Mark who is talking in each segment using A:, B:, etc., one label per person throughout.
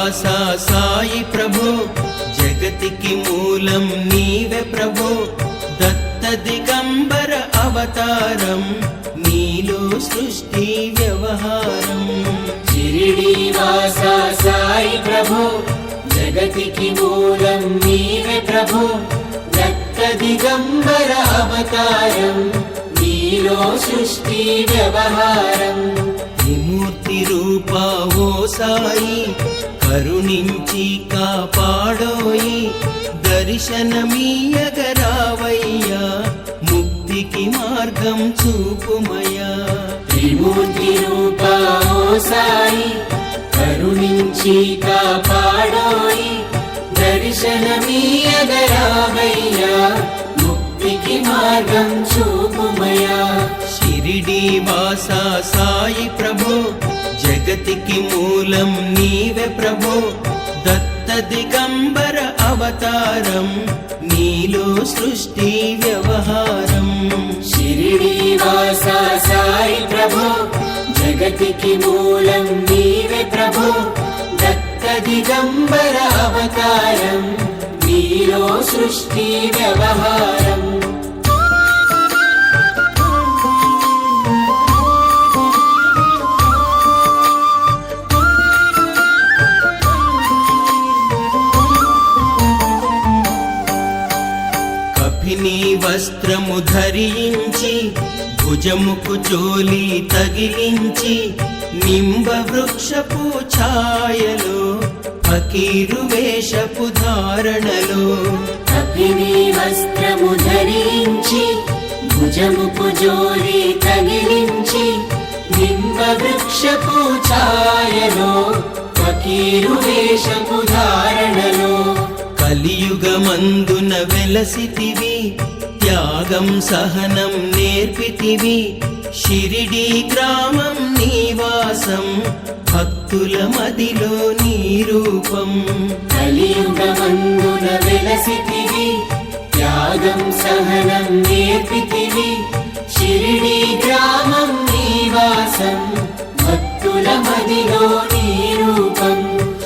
A: వాసా సాయి ప్రభో జగతికి మూలం నీవే ప్రభో దత్త దిగంబర అవతారం నీలో సృష్టి వ్యవహారం
B: షిరిడి వాసా సాయి ప్రభో జగతికి మూలం నీవే ప్రభో దత్త దిగంబర అవతారం నీలో సృష్టి వ్యవహారం
A: విమూర్తి రూపా ఓ సాయి కరుణించి కాపాడోయి దర్శనమీయగరావయ్యా ముక్తికి మార్గం చూపుమయ్యా
B: త్రిమూర్తి రూపా ఓ సాయి కరుణించి కాపాడోయి దర్శనమీయగరావయ్యా ముక్తికి మార్గం చూపుమయ్యా
A: షిరిడి వాసా సాయి ప్రభో జగతికి మూలం నీవే ప్రభో దత్త దిగంబర అవతారం నీలో సృష్టి వ్యవహారం
B: షిరిడి వాసా సాయి ప్రభో జగతికి మూలం నీవే ప్రభో దత్త దిగంబర అవతారం నీలో సృష్టి వ్యవహారం
A: కపిని వస్త్రము ధరించి భుజముకు చోలి తగిలించి నింబ వృక్షపు ఛాయలో ఫకీరు వేషపు ధారణలో
B: కపిని వస్త్రము ధరించి భుజముకు జోలి తగిలించి నింబ వృక్షపు ఛాయలో ఫకీరు వేషపు ధారణలో
A: కలియుగమందున వెలసితివి త్యాగం సహనం నేర్పితివి షిరిడి గ్రామం నివాసం భక్తుల మదిలో నీ రూపం
B: కలియుగమందున వెలసితివి త్యాగం సహనం నేర్పితివి షిరిడి గ్రామం నివాసం భక్తుల మదిలో నీ రూపం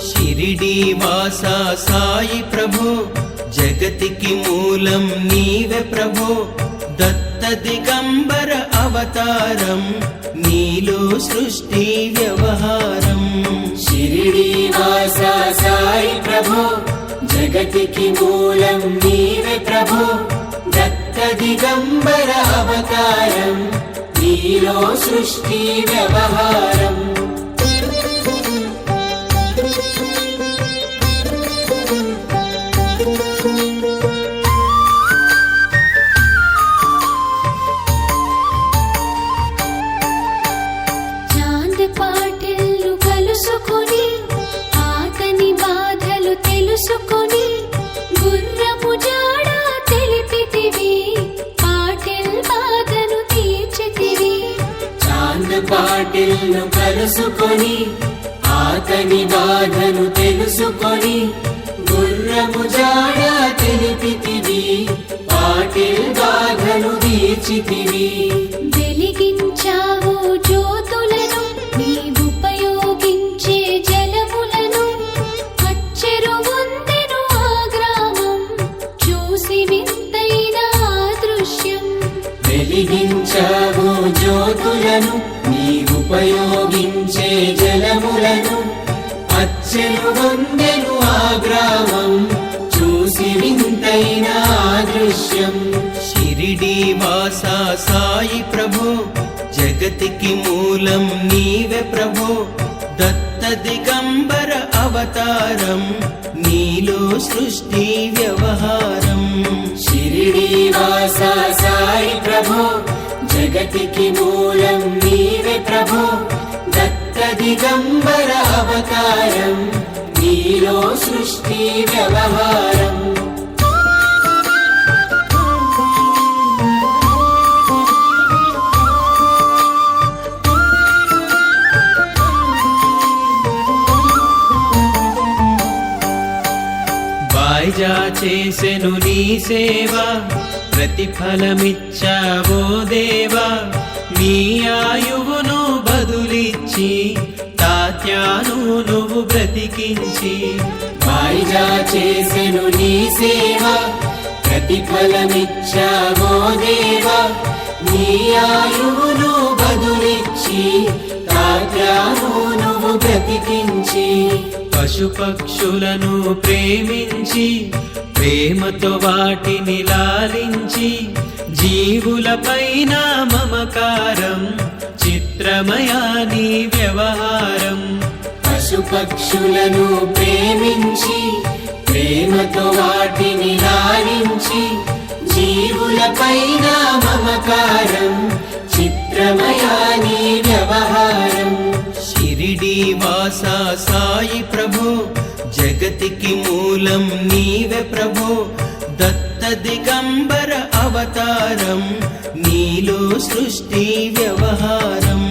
A: షిరిడి వాసా సాయి ప్రభో జగతికి మూలం నీవే ప్రభో దత్త దిగంబర అవతారం నీలో సృష్టి వ్యవహారం
B: షిరిడి వాసా సాయి ప్రభో జగతికి మూలం నీవే ప్రభో దత్త దిగంబర అవతారం నీలో సృష్టి వ్యవహారం
C: తెలుసుకొని గుర్రపు జాడ తెలిపితివి పాటిల్ బాధను తీర్చితివి
B: చాంద్ పాటిల్ను కలుసుకొని ఆతని బాధను తెలుసుకొని గుర్రము జాడ తెలిపితివి పాటిల్ బాధను తీర్చితివి
C: వెలిగించావు జ్యోతులను నీవుపయోగించే జలములను అచ్చెరువొందెను ఆ గ్రామం చూసి వింతైన దృశ్యం
B: వెలిగించావు జ్యోతులను నీవుపయోగించే జలములను అచ్చెరువొందెను ఆ గ్రామం చూసి వింతైన దృశ్యం
A: షిరిడి వాసా సాయి ప్రభో జగతికి మూలం నీవే ప్రభో దత్త దిగంబర అవతారం నీలో సృష్టి వ్యవహారం
B: షిరిడి వాసా సాయి ప్రభో జగతికి మూలం నీవే ప్రభో దత్త దిగంబర అవతారం నీలో సృష్టి వ్యవహారం
A: వాయిజా చేసెను నీ సేవ ప్రతిఫలమిచ్చావో దేవా నీ ఆయువును బదులిచ్చి తాత తాత్యాను నువ్వు బ్రతికించి
B: వాయిదా చేసెను నీ సేవ ప్రతిఫలమిచ్చావో దేవా నీ ఆయువును బదులిచ్చి తాత్యాను నువ్వు బ్రతికించి
A: పశుపక్షులను ప్రేమించి ప్రేమతో వాటిని లాలించి జీవులపైన మమకారం చిత్రమయా నీ వ్యవహారం
B: పశుపక్షులను ప్రేమించి ప్రేమతో వాటిని లాలించి జీవులపైన మమకారం చిత్రమయా నీ వ్యవహారం
A: షిరిడి వాసా సాయి ప్రభో జగతికి మూలం నీవే ప్రభో దత్త దిగంబర అవతారం నీలో సృష్టి వ్యవహారం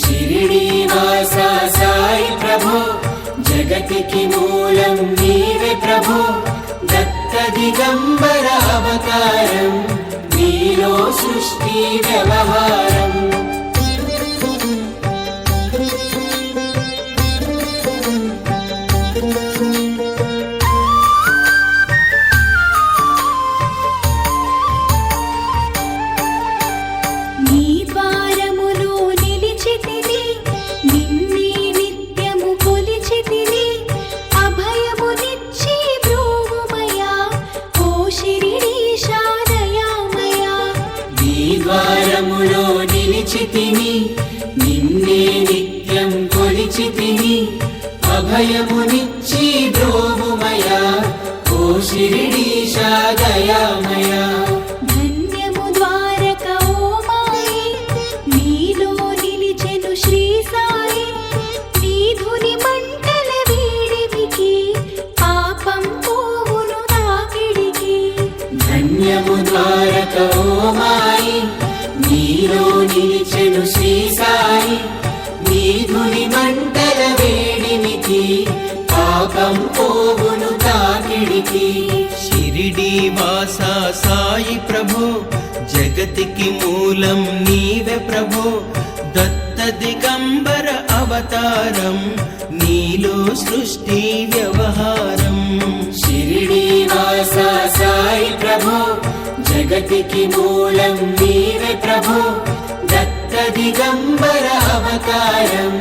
B: షిరిడి వాసా సాయి ప్రభో జగతికి మూలం నీవే ప్రభో దత్త దిగంబర అవతారం నీలో సృష్టి వ్యవహారం
C: నీ ద్వారములో నిలిచితిని నిన్నే నిత్యము కొలిచితిని అభయమునిచ్చి బ్రోవుమయా ఓ శిరిడీశా దయామయా
B: నీ ద్వారములో నిలిచితిని నిన్నే నిత్యం కొలిచితిని అభయమునిచ్చి బ్రోవుమయా ఓ శిరిడీశా దయామయా
C: ధన్యము ద్వారక ఓ మాయి నీలో నిలిచెను శ్రీ సాయి నీ ధుని మంటల వీడివికి పాపం పోవును తాకిడికి
B: ధన్యము ద్వారక ఓ మాయి నీలో నిలిచెను శ్రీ సాయి నీ ధుని మంటల వేడినికి పాపం పోవును తాకిడికి
A: షిరిడి వాసా సాయి ప్రభో జగతికి మూలం నీవే ప్రభో దత్త దిగంబర అవతారం నీలో సృష్టి వ్యవహారం
B: షిరిడి వాసా సాయి ప్రభో జగతికి మూలం నీవే ప్రభో దత్త దిగంబర అవతారం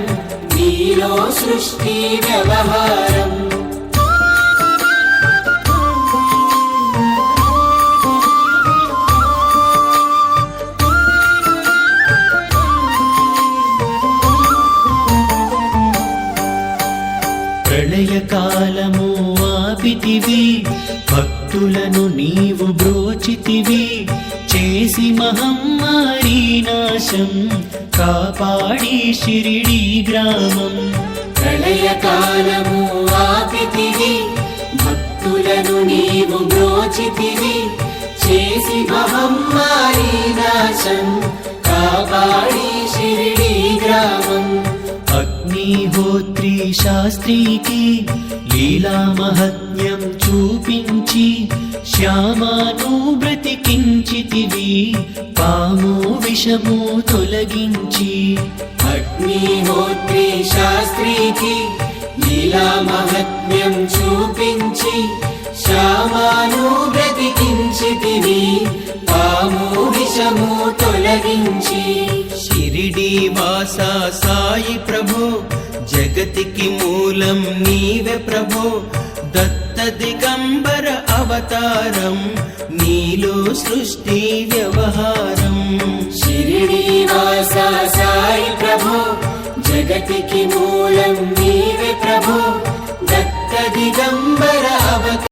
B: నీలో సృష్టి వ్యవహారం
A: ప్రళయకాలము ఆపితివి భక్తులను నీవు బ్రోచితివి చేసి మహమ్మారి నాశం కాపాడి షిరిడి గ్రామం
B: ప్రళయకాలము ఆపితివి భక్తులను నీవు బ్రోచితివి చేసి మహమ్మారి నాశం కాపాడి షిరిడి గ్రామం
A: అగ్నిహోత్రి శాస్త్రికి లీలా మహత్యం చూపించి శ్యామాను బ్రతికించితివి పాము విషము తొలగించి
B: అగ్నిహోత్రి శాస్త్రికి లీలా మహత్మ్యం చూపించి శ్యామాను బ్రతికించితివి పాము విషము తొలగించి
A: షిరిడి వాసా సాయి ప్రభో జగతికి మూలం నీవే ప్రభో దత్త దిగంబర అవతారం నీలో సృష్టి వ్యవహారం
B: షిరిడి వాసా సాయి ప్రభో జగతికి మూలం నీవే ప్రభో దత్త దిగంబర అవతారం